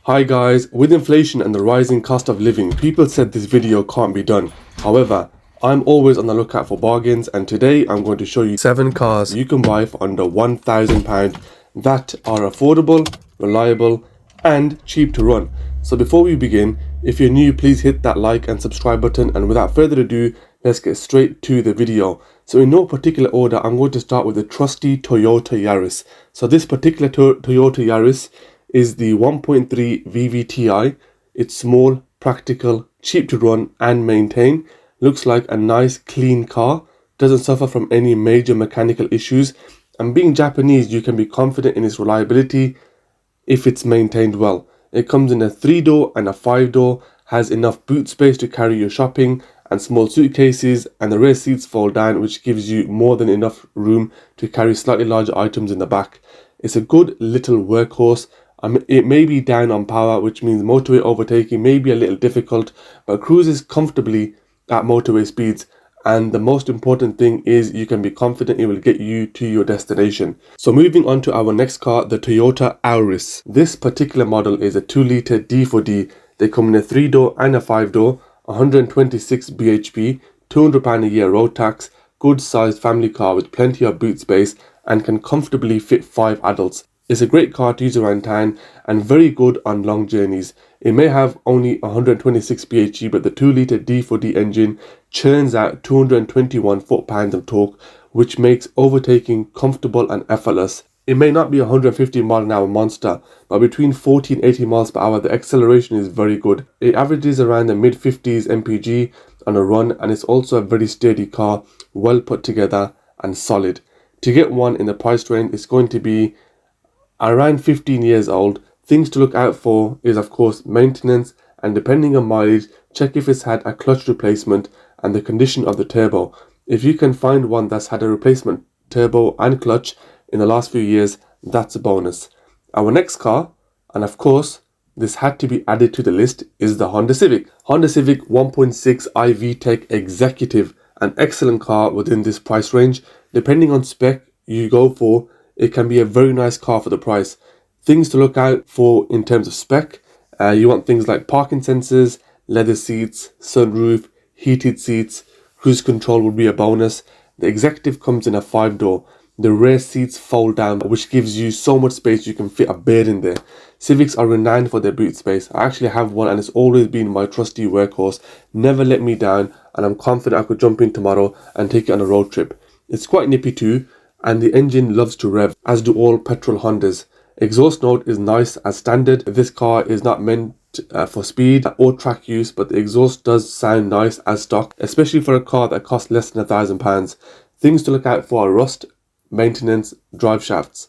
Hi guys, with inflation and the rising cost of living, people said this video can't be done. However, I'm always on the lookout for bargains, and today I'm going to show you 7 cars you can buy for under £1,000 that are affordable, reliable and cheap to run. So before we begin, if you're new, please hit that like and subscribe button, and without further ado, let's get straight to the video. So in no particular order, I'm going to start with the trusty Toyota Yaris. So this particular Toyota Yaris is the 1.3 VVTi. It's small, practical, cheap to run and maintain. Looks like a nice clean car, doesn't suffer from any major mechanical issues, and being Japanese, you can be confident in its reliability if it's maintained well. It comes in a 3-door and a 5-door, has enough boot space to carry your shopping and small suitcases, and the rear seats fold down, which gives you more than enough room to carry slightly larger items in the back. It's a good little workhorse. It may be down on power, which means motorway overtaking may be a little difficult, but cruises comfortably at motorway speeds. And the most important thing is you can be confident it will get you to your destination. So moving on to our next car, the Toyota Auris. This particular model is a 2-litre D4D. They come in a 3-door and a 5-door, 126 bhp, £200 a year road tax, good sized family car with plenty of boot space and can comfortably fit 5 adults. It's a great car to use around town and very good on long journeys. It may have only 126 bhp, but the 2-litre D4D engine churns out 221 foot-pounds of torque, which makes overtaking comfortable and effortless. It may not be a 150 mile/hour monster, but between 40 and 80 miles per hour, the acceleration is very good. It averages around the mid-50s mpg on a run, and it's also a very sturdy car, well put together and solid. To get one in the price range, it's going to be around 15 years old. Things to look out for is of course maintenance, and depending on mileage, check if it's had a clutch replacement and the condition of the turbo. If you can find one that's had a replacement turbo and clutch in the last few years, that's a bonus. Our next car, and of course this had to be added to the list, is the Honda Civic. Honda Civic 1.6 iVTEC Executive, an excellent car within this price range. Depending on spec you go for, it can be a very nice car for the price. Things to look out for in terms of spec, you want things like parking sensors, leather seats, sunroof, heated seats, cruise control would be a bonus. The Executive comes in a 5-door. The rear seats fold down, which gives you so much space you can fit a bed in there. Civics are renowned for their boot space. I actually have one and it's always been my trusty workhorse. Never let me down, and I'm confident I could jump in tomorrow and take it on a road trip. It's quite nippy too, and the engine loves to rev, as do all petrol Hondas. Exhaust note is nice as standard. This car is not meant for speed or track use, but the exhaust does sound nice as stock, especially for a car that costs less than £1,000. Things to look out for are rust, maintenance, drive shafts.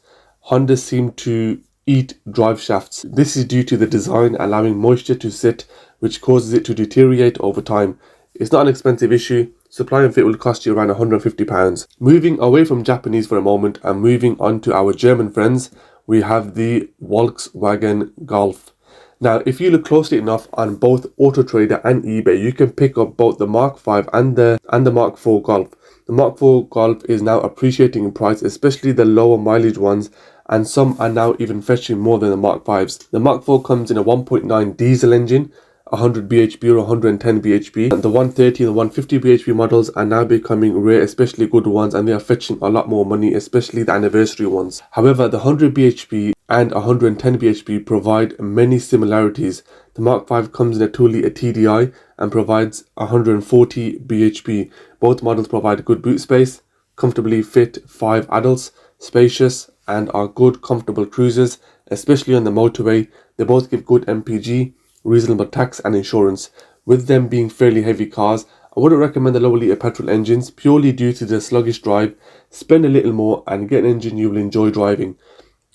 Hondas seem to eat drive shafts. This is due to the design allowing moisture to sit, which causes it to deteriorate over time. It's not an expensive issue. Supply and fit will cost you around £150. Moving away from Japanese for a moment and moving on to our German friends, we have the Volkswagen Golf. Now, if you look closely enough on both Auto Trader and eBay, you can pick up both the Mark V and the Mark IV Golf. The Mark IV Golf is now appreciating in price, especially the lower mileage ones, and some are now even fetching more than the Mark Vs. The Mark IV comes in a 1.9 diesel engine, 100 bhp or 110 bhp, and the 130 and the 150 bhp models are now becoming rare, especially good ones, and they are fetching a lot more money, especially the anniversary ones. However, the 100 bhp and 110 bhp provide many similarities. The Mark V comes in a 2-litre TDI and provides 140 bhp. Both models provide good boot space, comfortably fit 5 adults, spacious, and are good comfortable cruisers, especially on the motorway. They both give good MPG, reasonable tax and insurance. With them being fairly heavy cars, I wouldn't recommend the lower litre petrol engines purely due to the sluggish drive. Spend a little more and get an engine you will enjoy driving.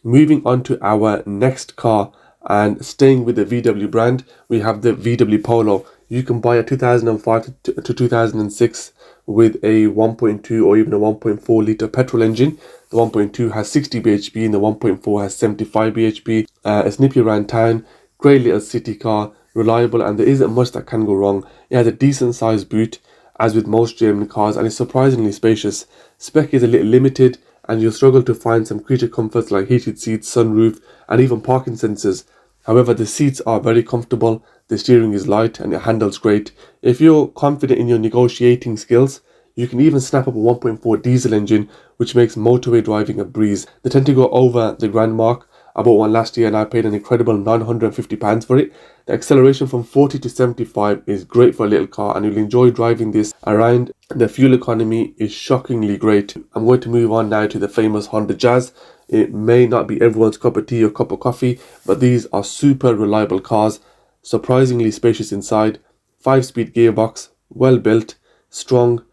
Moving on to our next car, and staying with the VW brand, we have the VW Polo. You can buy a 2005 to 2006 with a 1.2 or even a 1.4 litre petrol engine. The 1.2 has 60 bhp and the 1.4 has 75 bhp. It's nippy around town, great little city car, reliable, and there isn't much that can go wrong. It has a decent sized boot, as with most German cars, and is surprisingly spacious. Spec is a little limited, and you'll struggle to find some creature comforts like heated seats, sunroof, and even parking sensors. However, the seats are very comfortable, the steering is light and it handles great. If you're confident in your negotiating skills, you can even snap up a 1.4 diesel engine, which makes motorway driving a breeze. They tend to go over the grand mark. I bought one last year and I paid an incredible £950 for it. The acceleration from 40 to 75 is great for a little car and you'll enjoy driving this around. The fuel economy is shockingly great. I'm going to move on now to the famous Honda Jazz. It may not be everyone's cup of tea or cup of coffee, but these are super reliable cars, surprisingly spacious inside, 5-speed gearbox, well built, strong,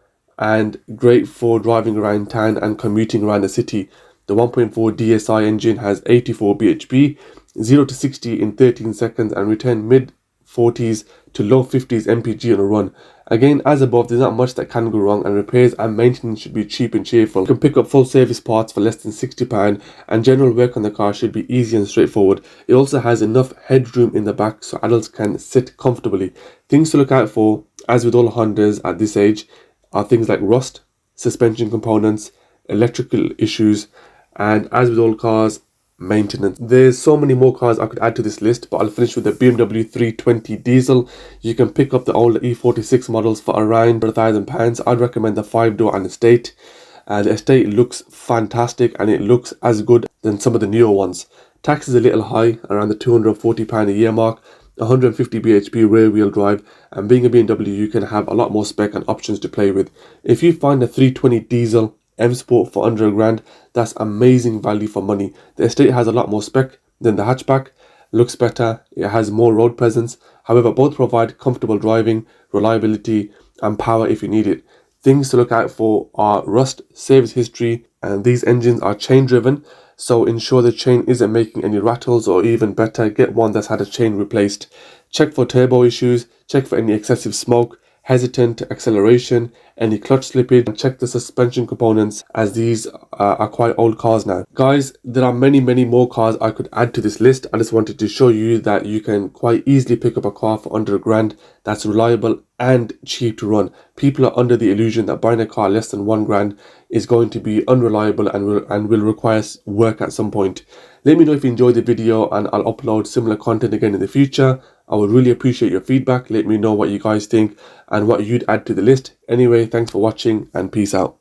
and great for driving around town and commuting around the city. The 1.4 DSi engine has 84 bhp, 0 to 60 in 13 seconds and return mid 40s to low 50s mpg on a run. Again, as above, there's not much that can go wrong and repairs and maintenance should be cheap and cheerful. You can pick up full service parts for less than £60 and general work on the car should be easy and straightforward. It also has enough headroom in the back so adults can sit comfortably. Things to look out for, as with all Hondas at this age, are things like rust, suspension components, electrical issues, and as with all cars, maintenance. There's so many more cars I could add to this list, but I'll finish with the BMW 320 diesel. You can pick up the older E46 models for around £1,000. I'd recommend the 5-door and Estate. The Estate looks fantastic and it looks as good than some of the newer ones. Tax is a little high, around the £240 a year mark. 150 bhp rear wheel drive, and being a BMW you can have a lot more spec and options to play with. If you find a 320 diesel M Sport for under £1,000, that's amazing value for money. The Estate has a lot more spec than the hatchback, looks better, it has more road presence. However, both provide comfortable driving, reliability and power if you need it. Things to look out for are rust, service history, and these engines are chain driven, so ensure the chain isn't making any rattles, or even better, get one that's had a chain replaced. Check for turbo issues, check for any excessive smoke, hesitant acceleration, any clutch slippage, and check the suspension components as these are quite old cars now. Guys, there are many more cars I could add to this list. I just wanted to show you that you can quite easily pick up a car for under £1,000 that's reliable and cheap to run. People are under the illusion that buying a car less than £1,000 is going to be unreliable and will require work at some point. Let me know if you enjoyed the video and I'll upload similar content again in the future. I would really appreciate your feedback. Let me know what you guys think and what you'd add to the list. Anyway, thanks for watching and peace out.